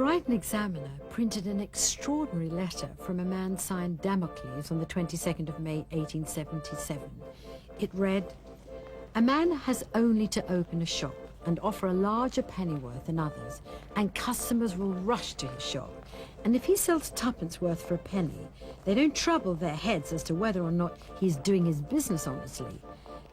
Brighton Examiner printed an extraordinary letter from a man signed Damocles on the 22nd of May 1877. It read, "A man has only to open a shop and offer a larger pennyworth than others, and customers will rush to his shop. And if he sells twopence worth for a penny, they don't trouble their heads as to whether or not he's doing his business honestly.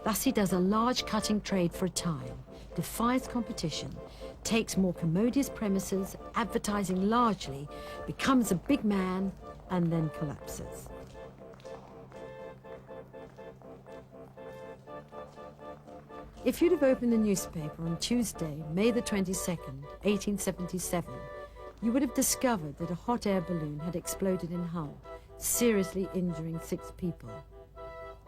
Thus he does a large cutting trade for a time, defies competition, takes more commodious premises, advertising largely, becomes a big man, and then collapses." If you'd have opened the newspaper on Tuesday, May the 22nd, 1877, you would have discovered that a hot air balloon had exploded in Hull, seriously injuring 6 people.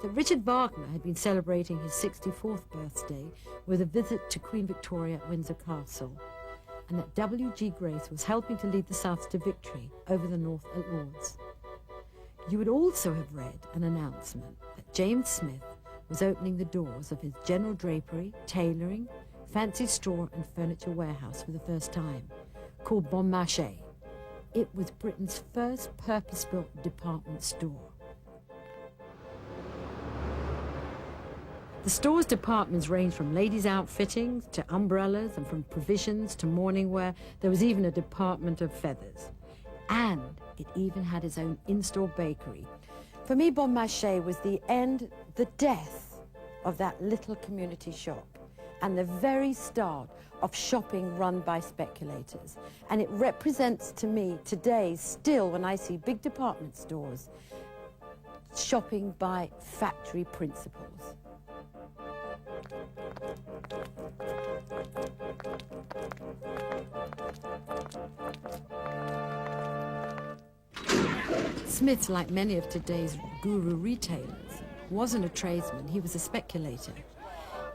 That Richard Wagner had been celebrating his 64th birthday with a visit to Queen Victoria at Windsor Castle, and that W.G. Grace was helping to lead the South to victory over the North at Lord's. You would also have read an announcement that James Smith was opening the doors of his general drapery, tailoring, fancy store and furniture warehouse for the first time, called Bon Marché. It was Britain's first purpose-built department store. The store's departments ranged from ladies' outfittings to umbrellas, and from provisions to morning wear. There was even a department of feathers. And it even had its own in-store bakery. For me, Bon Marché was the end, the death of that little community shop, and the very start of shopping run by speculators. And it represents to me today, still, when I see big department stores, shopping by factory principles. Smith, like many of today's guru retailers, wasn't a tradesman, he was a speculator.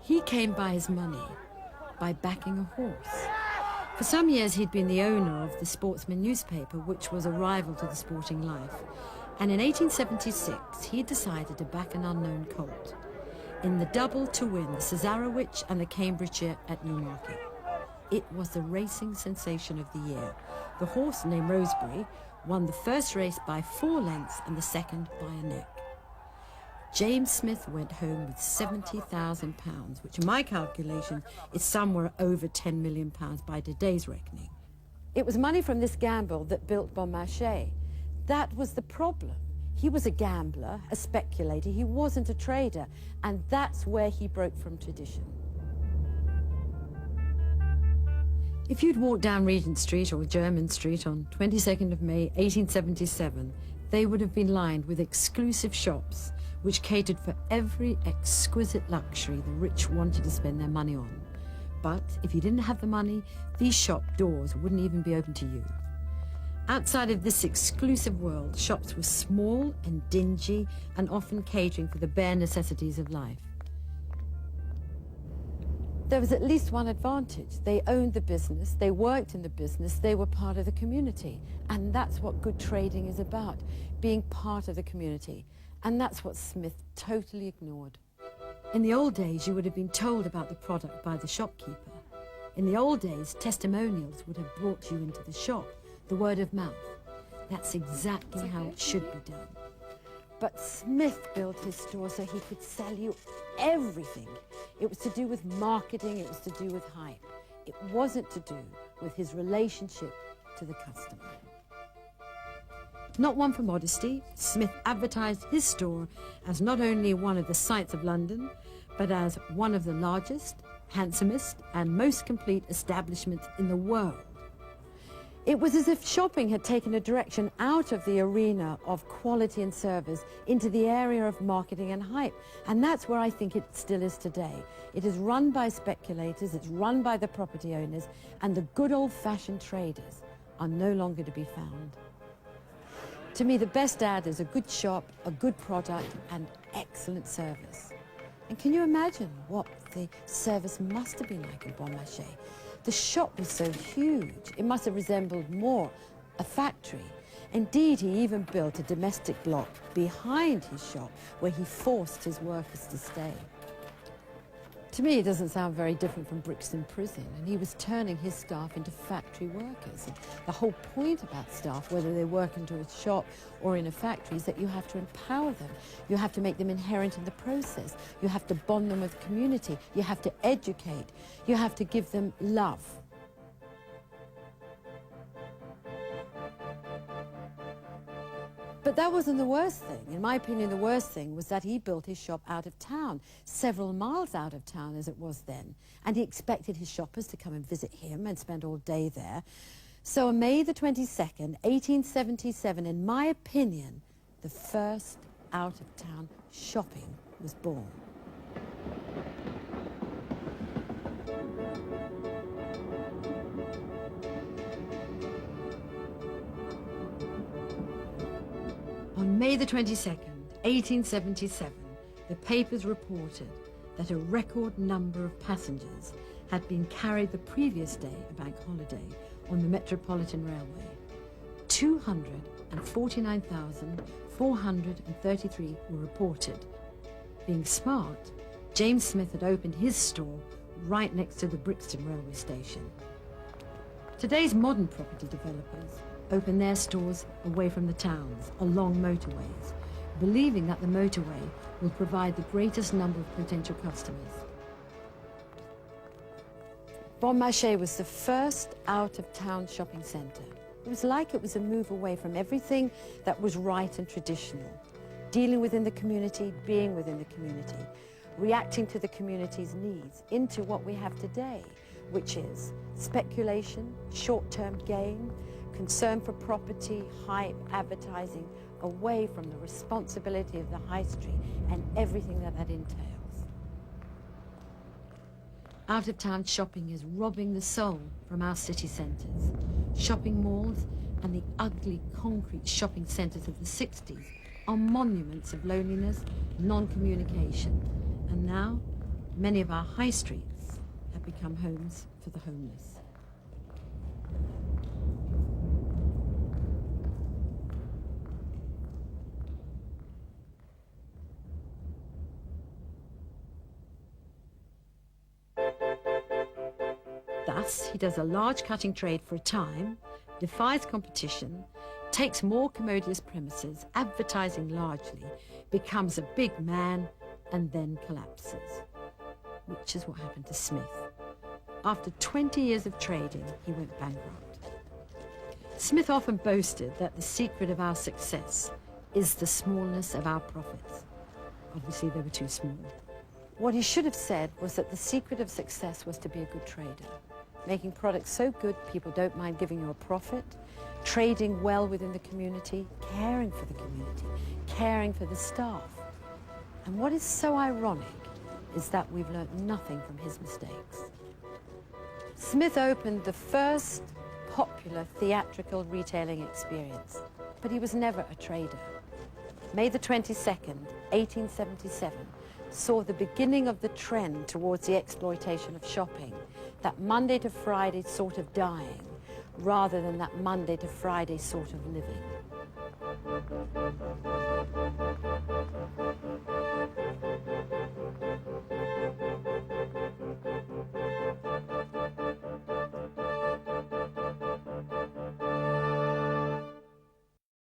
He came by his money by backing a horse. For some years he'd been the owner of the Sportsman newspaper, which was a rival to the Sporting Life. And in 1876 he decided to back an unknown colt in the double to win the Cesarewitch and the Cambridgeshire at Newmarket. It was the racing sensation of the year. The horse, named Rosebery, won the first race by 4 lengths and the second by a neck. James Smith went home with £70,000, which in my calculation is somewhere over £10 million by today's reckoning. It was money from this gamble that built Bon Marché. That was the problem. He was a gambler, a speculator, he wasn't a trader, and that's where he broke from tradition. If you'd walked down Regent Street or Jermyn Street on 22nd of May 1877, they would have been lined with exclusive shops which catered for every exquisite luxury the rich wanted to spend their money on. But if you didn't have the money, these shop doors wouldn't even be open to you. Outside of this exclusive world, shops were small and dingy and often catering for the bare necessities of life. There was at least one advantage. They owned the business, they worked in the business, they were part of the community. And that's what good trading is about, being part of the community. And that's what Smith totally ignored. In the old days, you would have been told about the product by the shopkeeper. In the old days, testimonials would have brought you into the shop, the word of mouth. That's exactly how it should be done. But Smith built his store so he could sell you everything. It was to do with marketing, it was to do with hype. It wasn't to do with his relationship to the customer. Not one for modesty, Smith advertised his store as not only one of the sights of London, but as one of the largest, handsomest, and most complete establishments in the world. It was as if shopping had taken a direction out of the arena of quality and service into the area of marketing and hype. And that's where I think it still is today. It is run by speculators, it's run by the property owners, and the good old-fashioned traders are no longer to be found. To me, the best ad is a good shop, a good product, and excellent service. And can you imagine what the service must have been like in Bon Marché? The shop was so huge, it must have resembled more a factory. Indeed, he even built a domestic block behind his shop where he forced his workers to stay. To me, it doesn't sound very different from Brixton prison, and he was turning his staff into factory workers. And the whole point about staff, whether they work into a shop or in a factory, is that you have to empower them. You have to make them inherent in the process. You have to bond them with the community. You have to educate. You have to give them love. But that wasn't the worst thing. In my opinion, the worst thing was that he built his shop out of town, several miles out of town as it was then. And he expected his shoppers to come and visit him and spend all day there. So on May the 22nd, 1877, in my opinion, the first out-of-town shopping was born. On May the 22nd, 1877, the papers reported that a record number of passengers had been carried the previous day, a bank holiday, on the Metropolitan Railway. 249,433 were reported. Being smart, James Smith had opened his store right next to the Brixton railway station. Today's modern property developers open their stores away from the towns, along motorways, believing that the motorway will provide the greatest number of potential customers. Bon Marché was the first out-of-town shopping centre. It was like it was a move away from everything that was right and traditional, dealing within the community, being within the community, reacting to the community's needs, into what we have today, which is speculation, short-term gain, concern for property, hype, advertising, away from the responsibility of the high street and everything that that entails. Out-of-town shopping is robbing the soul from our city centres. Shopping malls and the ugly concrete shopping centres of the 60s are monuments of loneliness, non-communication. And now, many of our high streets have become homes for the homeless. Thus, he does a large cutting trade for a time, defies competition, takes more commodious premises, advertising largely, becomes a big man, and then collapses, which is what happened to Smith. After 20 years of trading, he went bankrupt. Smith often boasted that the secret of our success is the smallness of our profits. Obviously, they were too small. What he should have said was that the secret of success was to be a good trader, making products so good people don't mind giving you a profit, trading well within the community, caring for the community, caring for the staff. And what is so ironic is that we've learnt nothing from his mistakes. Smith opened the first popular theatrical retailing experience, but he was never a trader. May the 22nd, 1877, saw the beginning of the trend towards the exploitation of shopping, that Monday to Friday sort of dying, rather than that Monday to Friday sort of living.